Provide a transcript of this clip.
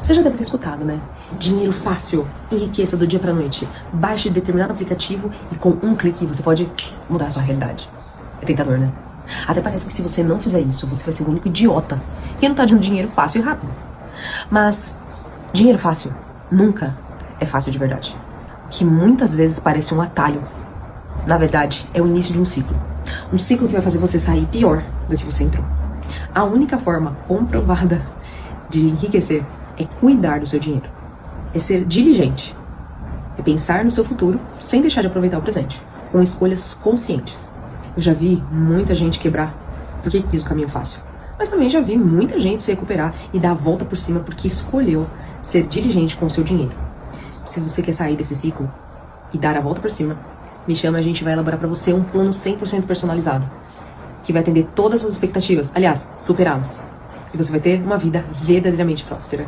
Você já deve ter escutado, né? Dinheiro fácil, enriqueça do dia pra noite. Baixe determinado aplicativo e com um clique você pode mudar a sua realidade. É tentador, né? Até parece que se você não fizer isso, você vai ser o único idiota que não tá dando dinheiro fácil e rápido. Mas dinheiro fácil nunca é fácil de verdade. Que muitas vezes parece um atalho. Na verdade, é o início de um ciclo. Um ciclo que vai fazer você sair pior do que você entrou. A única forma comprovada de enriquecer é cuidar do seu dinheiro. É ser diligente. É pensar no seu futuro sem deixar de aproveitar o presente. Com escolhas conscientes. Eu já vi muita gente quebrar porque quis o caminho fácil. Mas também já vi muita gente se recuperar e dar a volta por cima porque escolheu ser diligente com o seu dinheiro. Se você quer sair desse ciclo e dar a volta por cima, me chama, a gente vai elaborar pra você um plano 100% personalizado, que vai atender todas as suas expectativas, aliás, superá-las. E você vai ter uma vida verdadeiramente próspera.